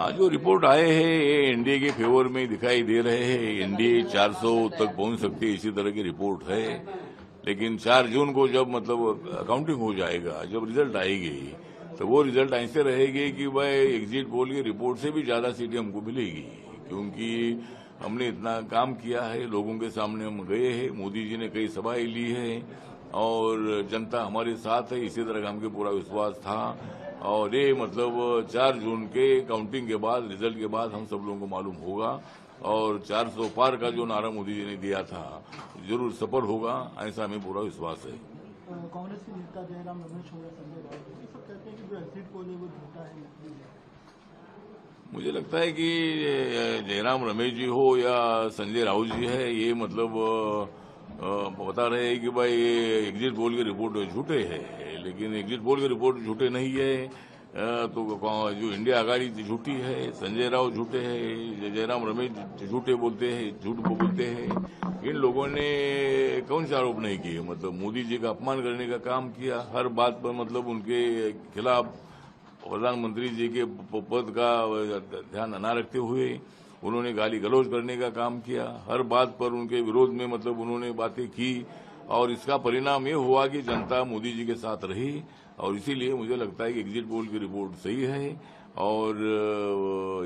आज जो रिपोर्ट आए हैं ये एनडीए के फेवर में दिखाई दे रहे हैं। एनडीए 400 तक पहुंच सकती है, इसी तरह की रिपोर्ट है। लेकिन 4 जून को जब काउंटिंग हो जाएगा, जब रिजल्ट आएगी, तो वो रिजल्ट ऐसे रहेगी कि भाई एग्जिट पोल की रिपोर्ट से भी ज्यादा सीटें हमको मिलेगी, क्योंकि हमने इतना काम किया है, लोगों के सामने हम गए हैं, मोदी जी ने कई सभाएं ली है और जनता हमारे साथ है, इसी तरह का हमको पूरा विश्वास था। और ये 4 जून के काउंटिंग के बाद, रिजल्ट के बाद हम सब लोगों को मालूम होगा और 400 पार का जो नारा मोदी जी ने दिया था जरूर सफल होगा, ऐसा हमें पूरा विश्वास है। कांग्रेस के नेता जयराम रमेश हो या संजय राउत ये सब कहते हैं कि जो एग्जिट पोल है वो झूठा है। मुझे लगता है कि जयराम रमेश जी हो या संजय राउत जी है, ये बता रहे हैं कि भाई ये एग्जिट पोल की रिपोर्ट झूठे है, लेकिन एग्जिट पोल की रिपोर्ट झूठे नहीं है। तो जो इंडिया आघाड़ी झूठी है, संजय राउत झूठे हैं, जयराम रमेश झूठे बोलते हैं, झूठ बोलते हैं। इन लोगों ने कौन से आरोप नहीं किए, मोदी जी का अपमान करने का काम किया, हर बात पर उनके खिलाफ प्रधानमंत्री जी के पद का ध्यान न रखते हुए उन्होंने गाली गलौज करने का काम किया, हर बात पर उनके विरोध में उन्होंने बातें की और इसका परिणाम ये हुआ कि जनता मोदी जी के साथ रही। और इसीलिए मुझे लगता है कि एग्जिट पोल की रिपोर्ट सही है और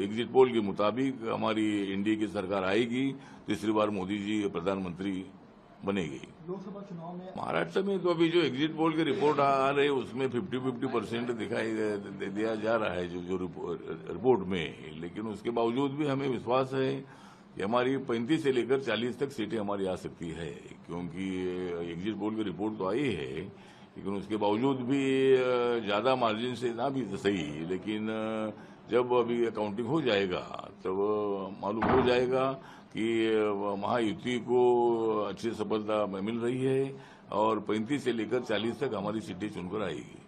एग्जिट पोल के मुताबिक हमारी इंडिया की सरकार आएगी, तीसरी बार मोदी जी प्रधानमंत्री बनेगी। लोकसभा चुनाव में महाराष्ट्र में तो अभी जो एग्जिट पोल की रिपोर्ट आ रही है उसमें 50-50% दिखाई दिया जा रहा है जो रिपोर्ट में, लेकिन उसके बावजूद भी हमें विश्वास है कि हमारी 35 से लेकर 40 तक सीटें हमारी आ सकती है, क्योंकि एग्जिट पोल की रिपोर्ट तो आई है, लेकिन उसके बावजूद भी ज्यादा मार्जिन से ना भी सही, लेकिन जब अभी काउंटिंग हो जाएगा तब मालूम हो जाएगा कि महायुति को अच्छी सफलता मिल रही है और 35 से लेकर 40 तक हमारी सीटें चुनकर आएगी।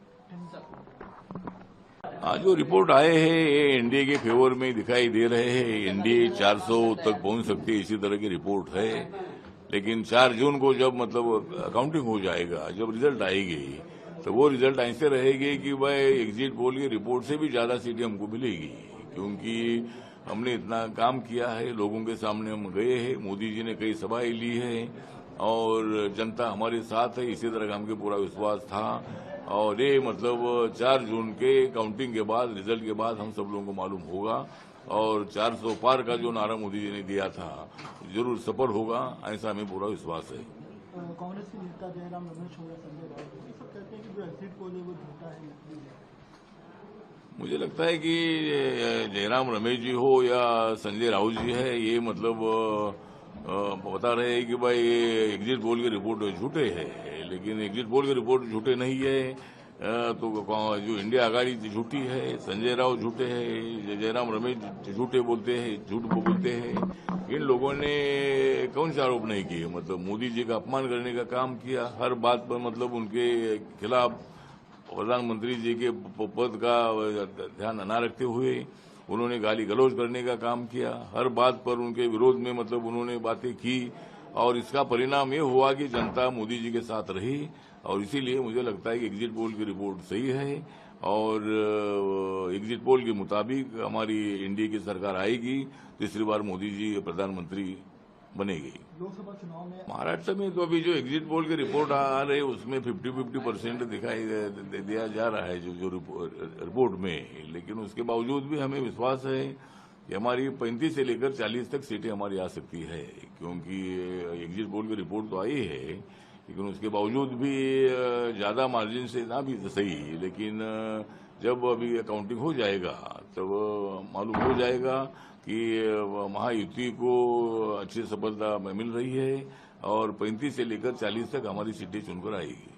आज जो रिपोर्ट आए हैं ये एनडीए के फेवर में दिखाई दे रहे हैं। एनडीए 400 तक पहुंच सकती है, इसी तरह की रिपोर्ट है। लेकिन 4 जून को जब काउंटिंग हो जाएगा, जब रिजल्ट आएगी, तो वो रिजल्ट ऐसे रहेगी कि भाई एग्जिट पोल की रिपोर्ट से भी ज्यादा सीटें हमको मिलेगी, क्योंकि हमने इतना काम किया है, लोगों के सामने हम गए हैं, मोदी जी ने कई सभाएं ली है और जनता हमारे साथ है, इसी तरह का हमको पूरा विश्वास था। और ये 4 जून के काउंटिंग के बाद, रिजल्ट के बाद हम सब लोगों को मालूम होगा और 400 पार का जो नारा मोदी जी ने दिया था जरूर सफल होगा, ऐसा हमें पूरा विश्वास है। कांग्रेस के नेता जयराम रमेश हो या संजय राउत ये सब कहते हैं कि जो एग्जिट पोल है वो झूठा है। मुझे लगता है कि जयराम रमेश जी हो या संजय राउत जी है, ये बता रहे हैं कि भाई ये एग्जिट पोल की रिपोर्ट झूठे है, लेकिन एग्जिट पोल की रिपोर्ट झूठे नहीं है। तो जो इंडिया आघाड़ी झूठी है, संजय राउत झूठे हैं, जयराम रमेश झूठे बोलते हैं, झूठ बोलते हैं। इन लोगों ने कौन से आरोप नहीं किए, मोदी जी का अपमान करने का काम किया, हर बात पर उनके खिलाफ प्रधानमंत्री जी के पद का ध्यान न रखते हुए उन्होंने गाली गलौज करने का काम किया, हर बात पर उनके विरोध में उन्होंने बातें की और इसका परिणाम ये हुआ कि जनता मोदी जी के साथ रही। और इसीलिए मुझे लगता है कि एग्जिट पोल की रिपोर्ट सही है और एग्जिट पोल के मुताबिक हमारी इंडिया की सरकार आएगी, तीसरी बार मोदी जी प्रधानमंत्री बनेगी। लोकसभा चुनाव में महाराष्ट्र में तो अभी जो एग्जिट पोल की रिपोर्ट आ रही है उसमें 50-50% दिखाई दिया जा रहा है जो रिपोर्ट में, लेकिन उसके बावजूद भी हमें विश्वास है कि हमारी 35 से लेकर 40 तक सीटें हमारी आ सकती है, क्योंकि एग्जिट पोल की रिपोर्ट तो आई है, लेकिन उसके बावजूद भी ज्यादा मार्जिन से ना भी सही, लेकिन जब अभी काउंटिंग हो जाएगा तब मालूम हो जाएगा कि महायुति को अच्छी सफलता मिल रही है और 35 से लेकर 40 तक हमारी सीटें चुनकर आएगी।